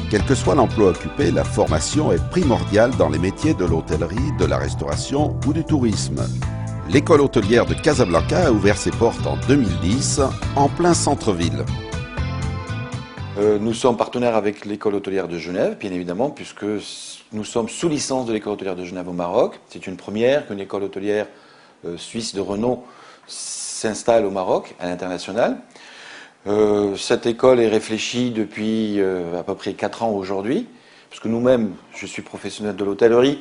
Quel que soit l'emploi occupé, la formation est primordiale dans les métiers de l'hôtellerie, de la restauration ou du tourisme. L'école hôtelière de Casablanca a ouvert ses portes en 2010, en plein centre-ville. Nous sommes partenaires avec l'école hôtelière de Genève, bien évidemment, puisque nous sommes sous licence de l'école hôtelière de Genève au Maroc. C'est une première qu'une école hôtelière suisse de renom s'installe au Maroc, à l'international. Cette école est réfléchie depuis à peu près 4 ans aujourd'hui, parce que nous-mêmes, je suis professionnel de l'hôtellerie,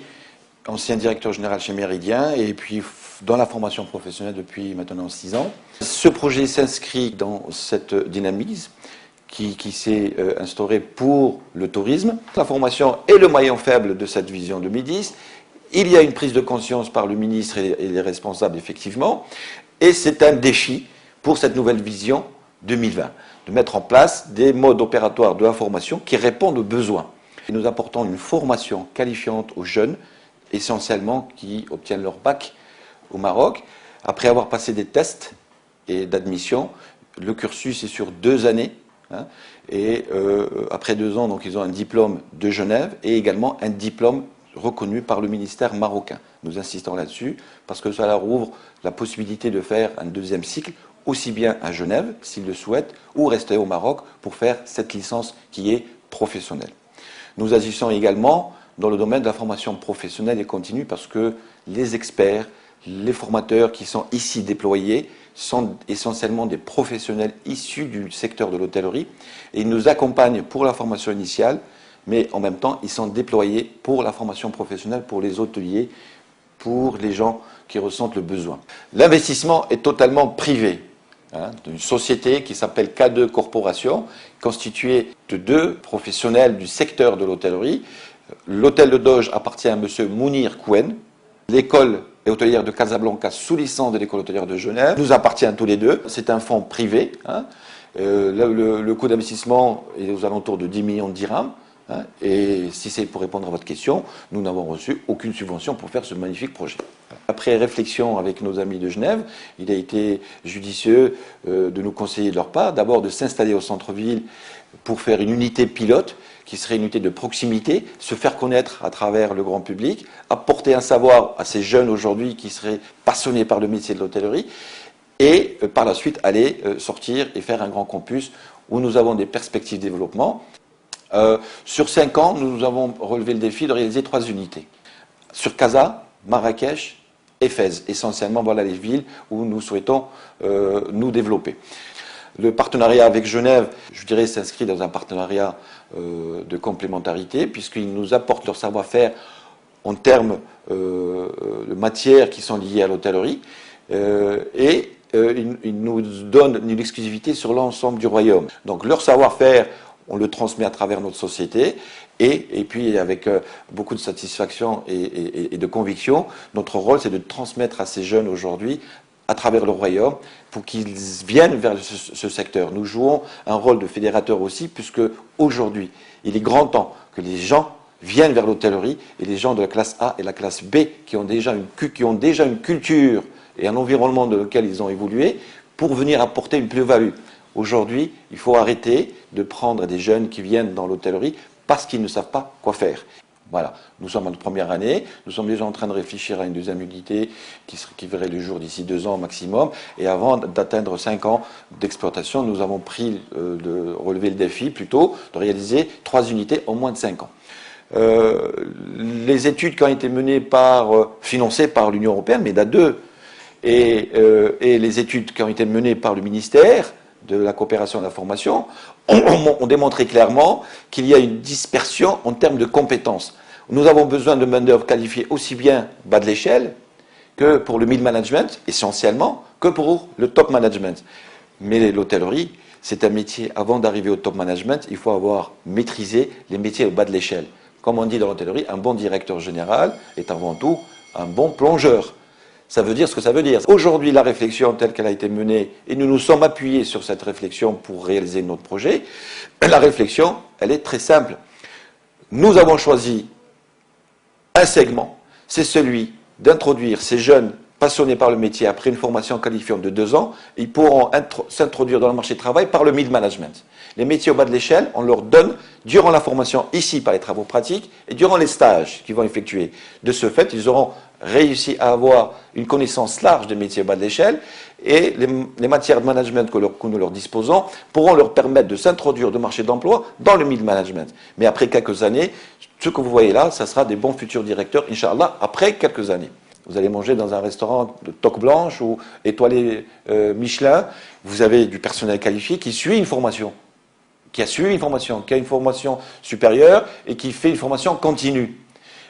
ancien directeur général chez Méridien, et puis dans la formation professionnelle depuis maintenant 6 ans. Ce projet s'inscrit dans cette dynamisme qui s'est instaurée pour le tourisme. La formation est le maillon faible de cette vision 2010. Il y a une prise de conscience par le ministre et les responsables, effectivement, et c'est un défi pour cette nouvelle vision 2020, de mettre en place des modes opératoires de la formation qui répondent aux besoins. Et nous apportons une formation qualifiante aux jeunes, essentiellement qui obtiennent leur bac au Maroc. Après avoir passé des tests et d'admission, le cursus est sur 2 années. Et après 2 ans, donc, ils ont un diplôme de Genève et également un diplôme reconnu par le ministère marocain. Nous insistons là-dessus parce que cela rouvre la possibilité de faire un 2e cycle, aussi bien à Genève, s'ils le souhaitent, ou rester au Maroc pour faire cette licence qui est professionnelle. Nous agissons également dans le domaine de la formation professionnelle et continue parce que les experts, les formateurs qui sont ici déployés sont essentiellement des professionnels issus du secteur de l'hôtellerie et ils nous accompagnent pour la formation initiale, mais en même temps, ils sont déployés pour la formation professionnelle, pour les hôteliers, pour les gens qui ressentent le besoin. L'investissement est totalement privé. D'une société qui s'appelle K2 Corporation, constituée de 2 professionnels du secteur de l'hôtellerie. L'hôtel de Doge appartient à M. Mounir Kouen. L'école hôtelière de Casablanca, sous licence de l'école hôtelière de Genève, nous appartient à tous les 2. C'est un fonds privé. Le coût d'investissement est aux alentours de 10 millions de dirhams. Et si c'est pour répondre à votre question, nous n'avons reçu aucune subvention pour faire ce magnifique projet. Après réflexion avec nos amis de Genève, il a été judicieux de nous conseiller de leur part, d'abord de s'installer au centre-ville pour faire une unité pilote, qui serait une unité de proximité, se faire connaître à travers le grand public, apporter un savoir à ces jeunes aujourd'hui qui seraient passionnés par le métier de l'hôtellerie, et par la suite aller sortir et faire un grand campus où nous avons des perspectives de développement. Sur 5 ans, nous avons relevé le défi de réaliser 3 unités. Sur Casa, Marrakech et Fès. Essentiellement, voilà les villes où nous souhaitons nous développer. Le partenariat avec Genève, je dirais, s'inscrit dans un partenariat de complémentarité, puisqu'ils nous apportent leur savoir-faire en termes de matières qui sont liées à l'hôtellerie, et ils nous donnent une exclusivité sur l'ensemble du royaume. Donc leur savoir-faire, on le transmet à travers notre société et puis avec beaucoup de satisfaction et de conviction, notre rôle c'est de transmettre à ces jeunes aujourd'hui à travers le royaume pour qu'ils viennent vers ce secteur. Nous jouons un rôle de fédérateur aussi puisque aujourd'hui il est grand temps que les gens viennent vers l'hôtellerie et les gens de la classe A et la classe B qui ont déjà une culture et un environnement dans lequel ils ont évolué pour venir apporter une plus-value. Aujourd'hui, il faut arrêter de prendre des jeunes qui viennent dans l'hôtellerie parce qu'ils ne savent pas quoi faire. Voilà, nous sommes en première année, nous sommes déjà en train de réfléchir à une 2e unité qui verrait le jour d'ici 2 ans maximum. Et avant d'atteindre 5 ans d'exploitation, nous avons pris de relever le défi plutôt de réaliser 3 unités en moins de 5 ans. Les études qui ont été menées financées par l'Union européenne, MEDA 2, et les études qui ont été menées par le ministère de la coopération et de la formation ont démontré clairement qu'il y a une dispersion en termes de compétences. Nous avons besoin de main-d'œuvre qualifiée aussi bien bas de l'échelle que pour le mid-management, essentiellement, que pour le top management. Mais l'hôtellerie, c'est un métier, avant d'arriver au top management, il faut avoir maîtrisé les métiers au bas de l'échelle. Comme on dit dans l'hôtellerie, un bon directeur général est avant tout un bon plongeur. Ça veut dire ce que ça veut dire. Aujourd'hui, la réflexion telle qu'elle a été menée, et nous nous sommes appuyés sur cette réflexion pour réaliser notre projet, la réflexion, elle est très simple. Nous avons choisi un segment, c'est celui d'introduire ces jeunes passionnés par le métier après une formation qualifiante de 2 ans, ils pourront s'introduire dans le marché du travail par le mid management. Les métiers au bas de l'échelle, on leur donne durant la formation ici par les travaux pratiques et durant les stages qu'ils vont effectuer. De ce fait, ils auront réussi à avoir une connaissance large des métiers au bas de l'échelle et les matières de management que nous leur disposons pourront leur permettre de s'introduire au marché d'emploi dans le mid management. Mais après quelques années, ce que vous voyez là, ça sera des bons futurs directeurs, Inch'Allah, après quelques années. Vous allez manger dans un restaurant de toque blanche ou étoilé Michelin, vous avez du personnel qualifié qui suit une formation, qui a une formation supérieure et qui fait une formation continue.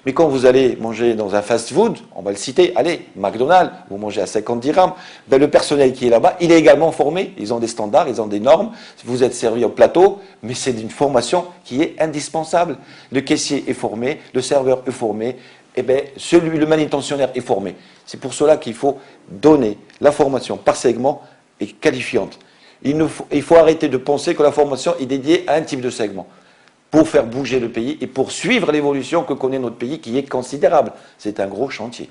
Mais quand vous allez manger dans un fast-food, on va le citer, allez, McDonald's, vous mangez à 50 dirhams, ben le personnel qui est là-bas, il est également formé, ils ont des standards, ils ont des normes, vous êtes servi au plateau, mais c'est une formation qui est indispensable. Le caissier est formé, le serveur est formé, eh bien, le manutentionnaire est formé. C'est pour cela qu'il faut donner la formation par segment et qualifiante. Il faut arrêter de penser que la formation est dédiée à un type de segment pour faire bouger le pays et pour suivre l'évolution que connaît notre pays qui est considérable. C'est un gros chantier.